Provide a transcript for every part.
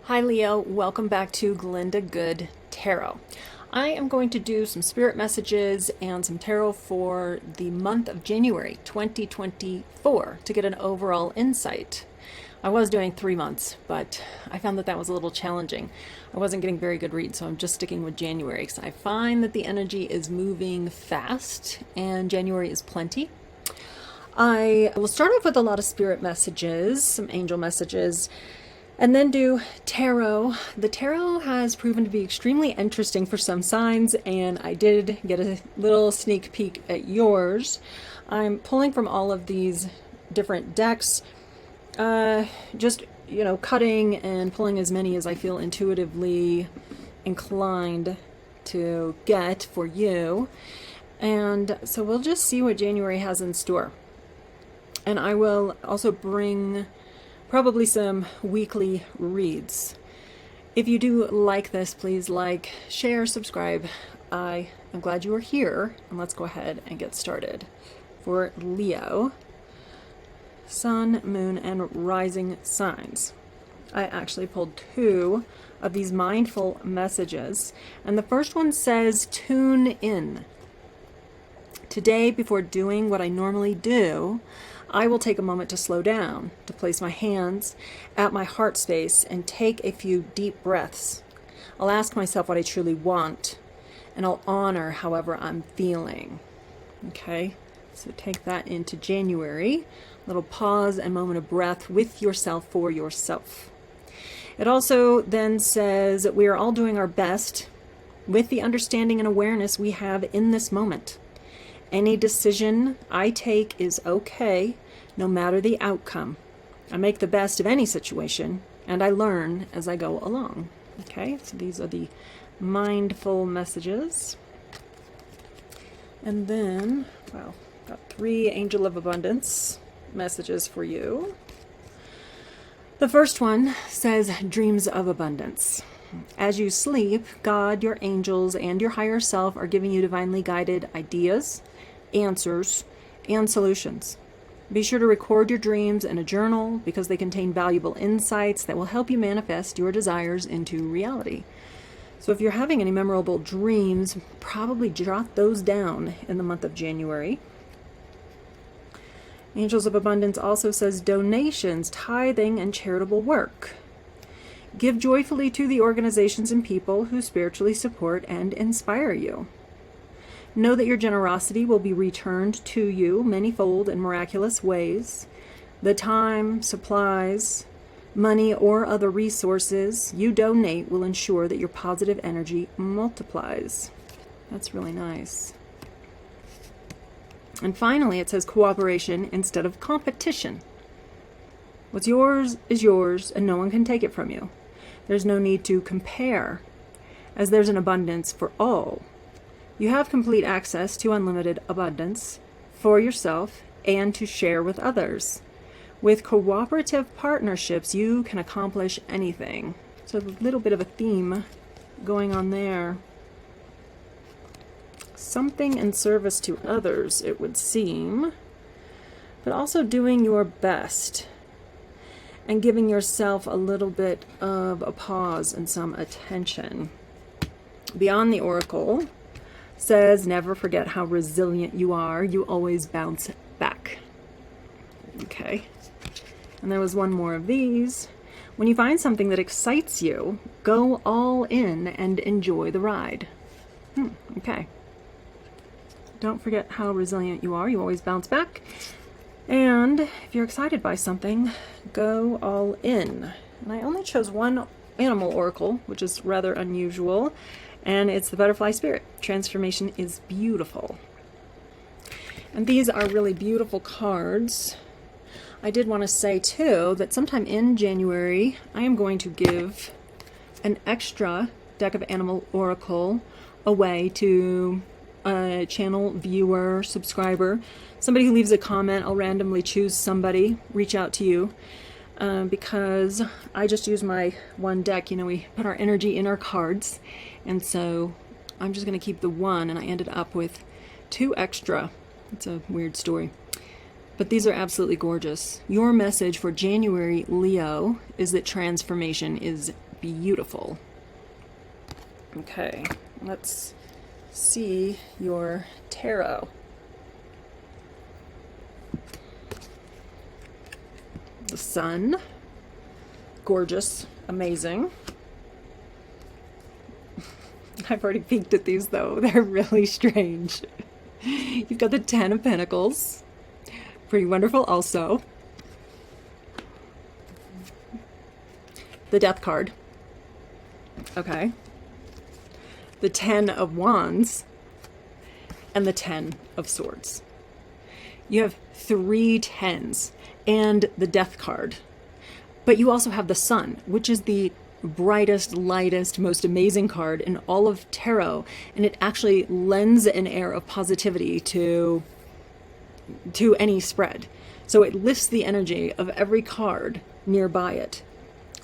Hi Leo, welcome back to Glinda Good Tarot. I am going to do some spirit messages and some tarot for the month of January 2024 to get an overall insight. I was doing 3 months, but I found that was a little challenging. I wasn't getting very good reads, so I'm just sticking with January because I find that the energy is moving fast and January is plenty. I will start off with a lot of spirit messages, some angel messages, and then do tarot. The tarot has proven to be extremely interesting for some signs, and I did get a little sneak peek at yours. I'm pulling from all of these different decks, just, cutting and pulling as many as I feel intuitively inclined to get for you. And so we'll just see what January has in store. And I will also bring probably some weekly reads. If you do like this, please like, share, subscribe. I am glad you are here, and let's go ahead and get started. For Leo, Sun, Moon, and Rising signs. I actually pulled 2 of these mindful messages, and the first one says, tune in. Today, before doing what I normally do, I will take a moment to slow down, to place my hands at my heart space and take a few deep breaths. I'll ask myself what I truly want, and I'll honor however I'm feeling. Okay, so take that into January. A little pause and moment of breath with yourself for yourself. It also then says that we are all doing our best with the understanding and awareness we have in this moment. Any decision I take is okay, no matter the outcome. I make the best of any situation, and I learn as I go along. Okay, so these are the mindful messages. And then, got 3 Angel of Abundance messages for you. The first one says, dreams of abundance. As you sleep, God, your angels, and your higher self are giving you divinely guided ideas, answers, and solutions. Be sure to record your dreams in a journal because they contain valuable insights that will help you manifest your desires into reality. So if you're having any memorable dreams, probably jot those down in the month of January. Angels of Abundance also says donations, tithing, and charitable work. Give joyfully to the organizations and people who spiritually support and inspire you. Know that your generosity will be returned to you manyfold in miraculous ways. The time, supplies, money, or other resources you donate will ensure that your positive energy multiplies. That's really nice. And finally, it says cooperation instead of competition. What's yours is yours, and no one can take it from you. There's no need to compare, as there's an abundance for all. You have complete access to unlimited abundance for yourself and to share with others. With cooperative partnerships, you can accomplish anything. So a little bit of a theme going on there. Something in service to others, it would seem, but also doing your best and giving yourself a little bit of a pause and some attention. Beyond the Oracle says, never forget how resilient you are. You always bounce back. Okay. And there was one more of these. When you find something that excites you, go all in and enjoy the ride. Okay. Don't forget how resilient you are. You always bounce back. And if you're excited by something, go all in. And I only chose one animal oracle, which is rather unusual, and it's the butterfly spirit. Transformation is beautiful. And these are really beautiful cards. I did want to say, too, that sometime in January, I am going to give an extra deck of animal oracle away to a channel viewer, subscriber, somebody who leaves a comment. I'll randomly choose somebody, reach out to you, because I just use my one deck. We put our energy in our cards, and so I'm just going to keep the one, and I ended up with 2 extra. It's a weird story. But these are absolutely gorgeous. Your message for January, Leo, is that transformation is beautiful. Okay, let's see your tarot. The Sun. Gorgeous. Amazing. I've already peeked at these though. They're really strange. You've got the Ten of Pentacles. Pretty wonderful also. The Death card. Okay. The Ten of Wands. And the Ten of Swords. You have 3 tens and the Death card. But you also have the Sun, which is the brightest, lightest, most amazing card in all of tarot, and it actually lends an air of positivity to any spread. So it lifts the energy of every card nearby it.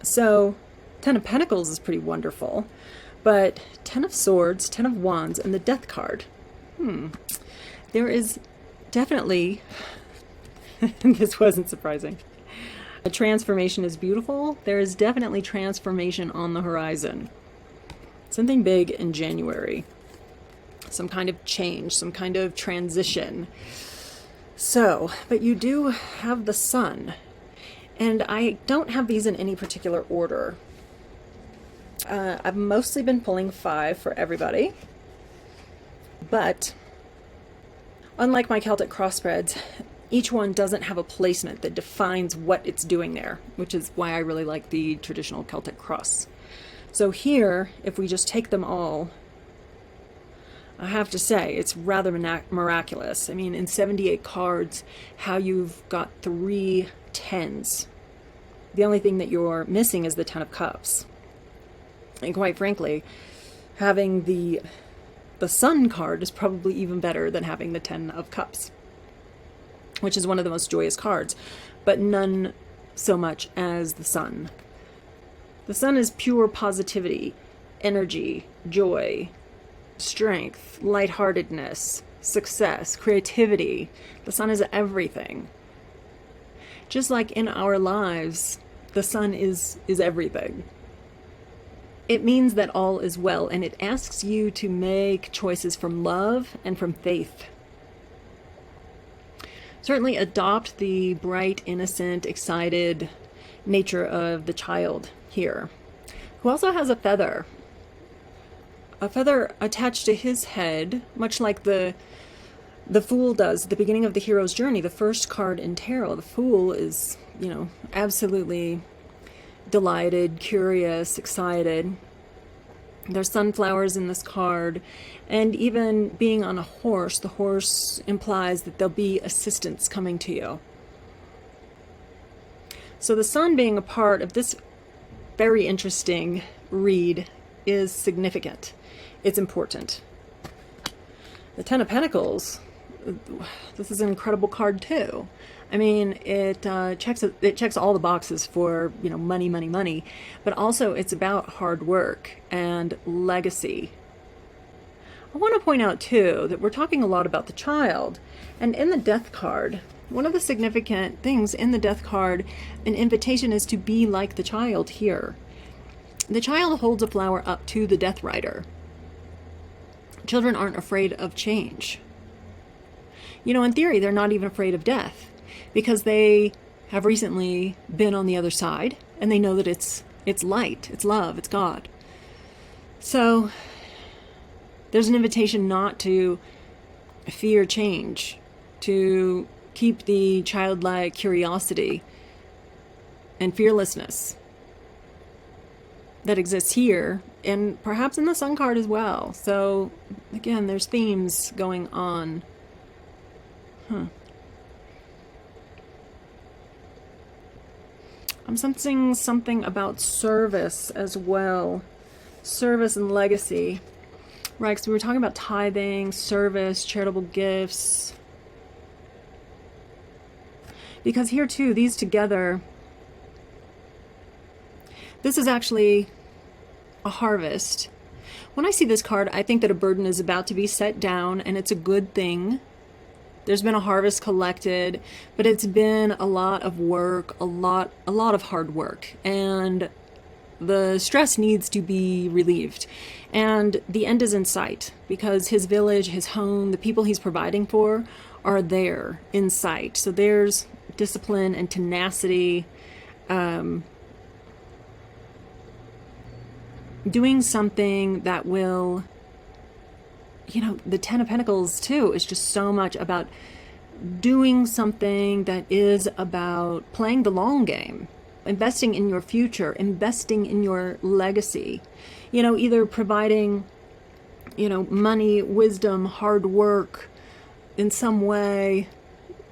So Ten of Pentacles is pretty wonderful, but Ten of Swords, Ten of Wands, and the Death card. There is definitely, this wasn't surprising. A transformation is beautiful. There is definitely transformation on the horizon. Something big in January. Some kind of change, some kind of transition. So, but you do have the Sun. And I don't have these in any particular order. I've mostly been pulling 5 for everybody. But, unlike my Celtic crossbreads, each one doesn't have a placement that defines what it's doing there, which is why I really like the traditional Celtic cross. So here, if we just take them all, I have to say, it's rather miraculous. I mean, in 78 cards, how you've got 3 tens. The only thing that you're missing is the Ten of Cups. And quite frankly, having the Sun card is probably even better than having the Ten of Cups, which is one of the most joyous cards, but none so much as the Sun. The Sun is pure positivity, energy, joy, strength, lightheartedness, success, creativity. The Sun is everything. Just like in our lives, the Sun is everything. It means that all is well, and it asks you to make choices from love and from faith. Certainly adopt the bright, innocent, excited nature of the child here, who also has a feather. A feather attached to his head, much like the Fool does at the beginning of the hero's journey. The first card in tarot, the Fool is, absolutely delighted, curious, excited. There's sunflowers in this card, and even being on a horse, the horse implies that there'll be assistance coming to you. So the Sun being a part of this very interesting read is significant. It's important. The Ten of Pentacles, this is an incredible card too. I mean, it checks all the boxes for, money, money, money, but also it's about hard work and legacy. I want to point out too that we're talking a lot about the child, and in the Death card, one of the significant things in the Death card, an invitation is to be like the child here. The child holds a flower up to the Death Rider. Children aren't afraid of change. In theory, they're not even afraid of death, because they have recently been on the other side, and they know that it's light, it's love, it's God. So there's an invitation not to fear change, to keep the childlike curiosity and fearlessness that exists here, and perhaps in the Sun card as well. So again, there's themes going on. I'm sensing something about service as well. Service and legacy. Right, because we were talking about tithing, service, charitable gifts. Because here too, these together, this is actually a harvest. When I see this card, I think that a burden is about to be set down, and it's a good thing. There's been a harvest collected, but it's been a lot of work, a lot of hard work. And The stress needs to be relieved. And the end is in sight because his village, his home, the people he's providing for are there in sight. So there's discipline and tenacity, doing something that will, the Ten of Pentacles too is just so much about doing something that is about playing the long game, investing in your future, investing in your legacy, either providing, money, wisdom, hard work in some way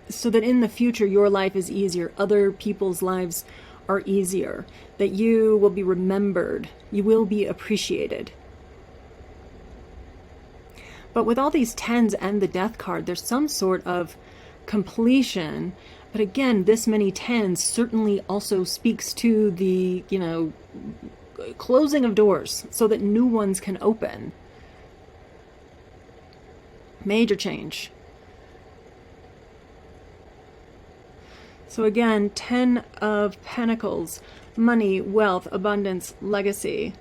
so that in the future your life is easier, other people's lives are easier, that you will be remembered, you will be appreciated. But with all these tens and the death card, there's some sort of completion. But again, this many tens certainly also speaks to the, closing of doors so that new ones can open. Major change. So again, 10 of Pentacles, money, wealth, abundance, legacy.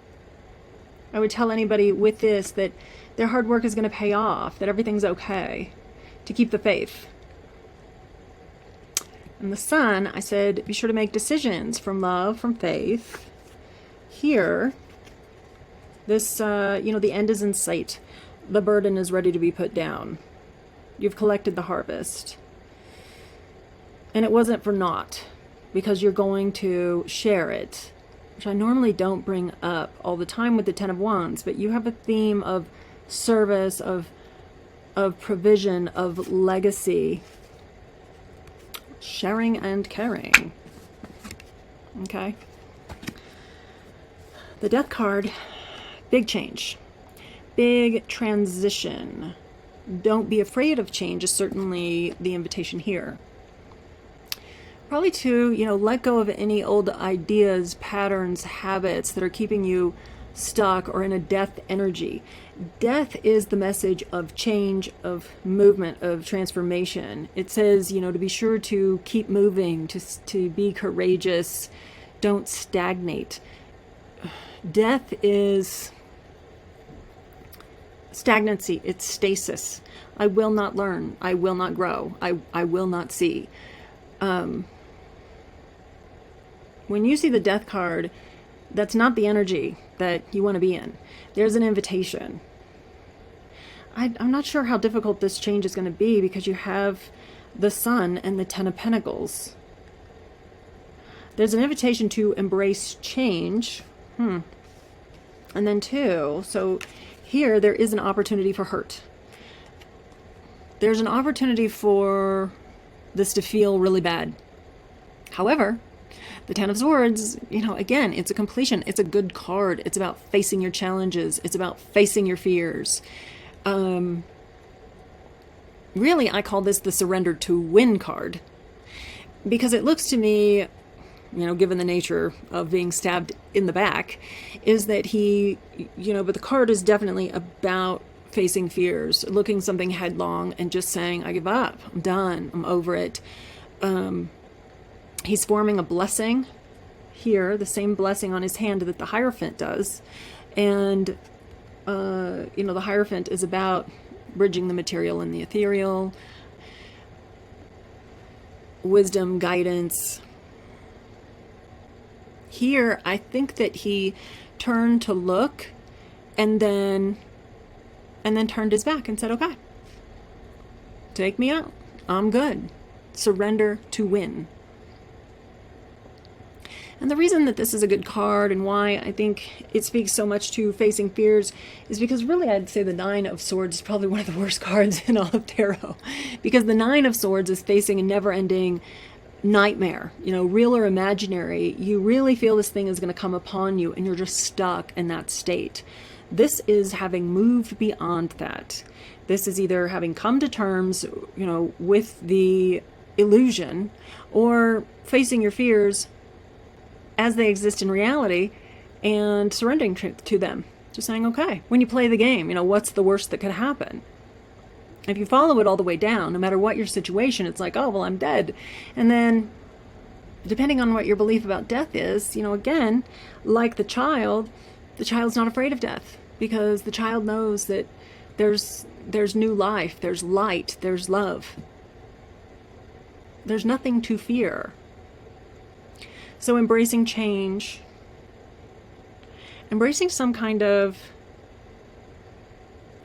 I would tell anybody with this that their hard work is going to pay off, that everything's okay, to keep the faith. And the Sun, I said, be sure to make decisions from love, from faith. Here, this, the end is in sight. The burden is ready to be put down. You've collected the harvest. And it wasn't for naught, because you're going to share it, which I normally don't bring up all the time with the Ten of Wands, but you have a theme of service, of provision, of legacy, sharing and caring. Okay. The Death card, big change, big transition. Don't be afraid of change is certainly the invitation here. Probably to, let go of any old ideas, patterns, habits that are keeping you stuck or in a death energy. Death is the message of change, of movement, of transformation. It says, to be sure to keep moving, to be courageous, don't stagnate. Death is stagnancy, it's stasis. I will not learn, I will not grow, I will not see. When you see the Death card, that's not the energy that you want to be in. There's an invitation. I'm not sure how difficult this change is going to be because you have the Sun and the Ten of Pentacles. There's an invitation to embrace change. And then two, so here there is an opportunity for hurt. There's an opportunity for this to feel really bad. However, the Ten of Swords, again, it's a completion. It's a good card. It's about facing your challenges. It's about facing your fears. Really, I call this the surrender to win card because it looks to me, given the nature of being stabbed in the back, is that he, but the card is definitely about facing fears, looking something headlong and just saying, I give up. I'm done. I'm over it. He's forming a blessing here, the same blessing on his hand that the Hierophant does. And, the Hierophant is about bridging the material and the ethereal, wisdom, guidance. Here, I think that he turned to look and then turned his back and said, okay, take me out. I'm good. Surrender to win. And the reason that this is a good card and why I think it speaks so much to facing fears is because really I'd say the Nine of Swords is probably one of the worst cards in all of tarot. Because the Nine of Swords is facing a never-ending nightmare, real or imaginary. You really feel this thing is going to come upon you and you're just stuck in that state. This is having moved beyond that. This is either having come to terms, with the illusion or facing your fears as they exist in reality and surrendering to them. Just saying, okay, when you play the game, what's the worst that could happen? If you follow it all the way down, no matter what your situation, it's like, oh, well, I'm dead. And then depending on what your belief about death is, you know, again, like the child's not afraid of death because the child knows that there's new life, there's light, there's love. There's nothing to fear. So embracing change, embracing some kind of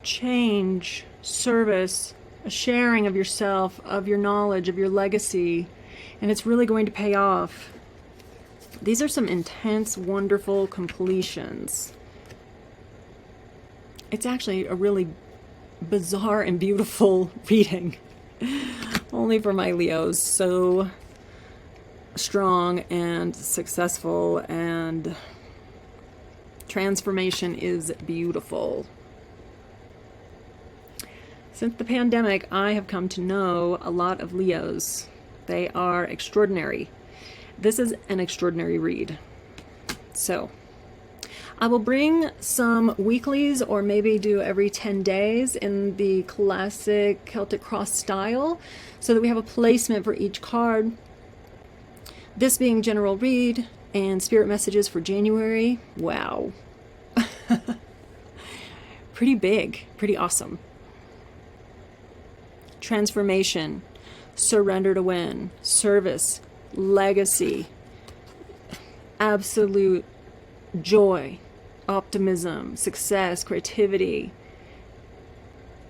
change, service, a sharing of yourself, of your knowledge, of your legacy, and it's really going to pay off. These are some intense, wonderful completions. It's actually a really bizarre and beautiful reading. Only for my Leos. So strong and successful, and transformation is beautiful. Since the pandemic, I have come to know a lot of Leos. They are extraordinary. This is an extraordinary read. So I will bring some weeklies, or maybe do every 10 days in the classic Celtic cross style, so that we have a placement for each card. This being general read and spirit messages for January. Wow. Pretty big, pretty awesome. Transformation, surrender to win, service, legacy, absolute joy, optimism, success, creativity,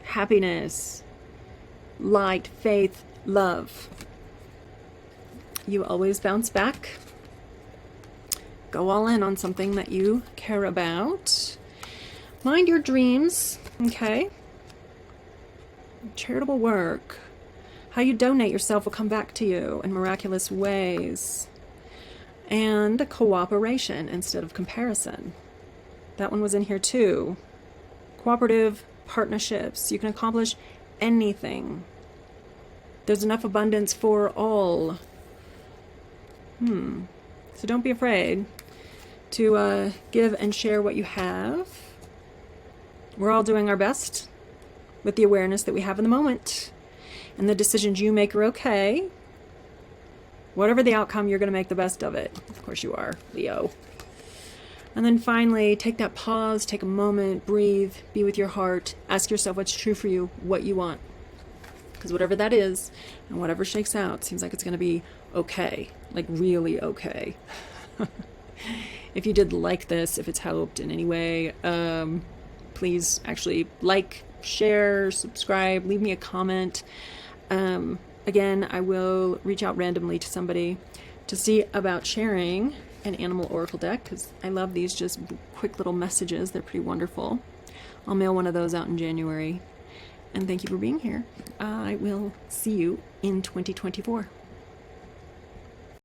happiness, light, faith, love. You always bounce back. Go all in on something that you care about. Mind your dreams, okay? Charitable work. How you donate yourself will come back to you in miraculous ways. And cooperation instead of comparison. That one was in here too. Cooperative partnerships. You can accomplish anything. There's enough abundance for all. So don't be afraid to give and share what you have. We're all doing our best with the awareness that we have in the moment. And the decisions you make are okay. Whatever the outcome, you're going to make the best of it. Of course you are, Leo. And then finally, take that pause, take a moment, breathe, be with your heart, ask yourself what's true for you, what you want. Because whatever that is, and whatever shakes out, seems like it's going to be okay. Like really okay. If you did like this, if it's helped in any way, please actually like, share, subscribe, leave me a comment. Again, I will reach out randomly to somebody to see about sharing an animal oracle deck, because I love these just quick little messages. They're pretty wonderful. I'll mail one of those out in January. And thank you for being here. I will see you in 2024.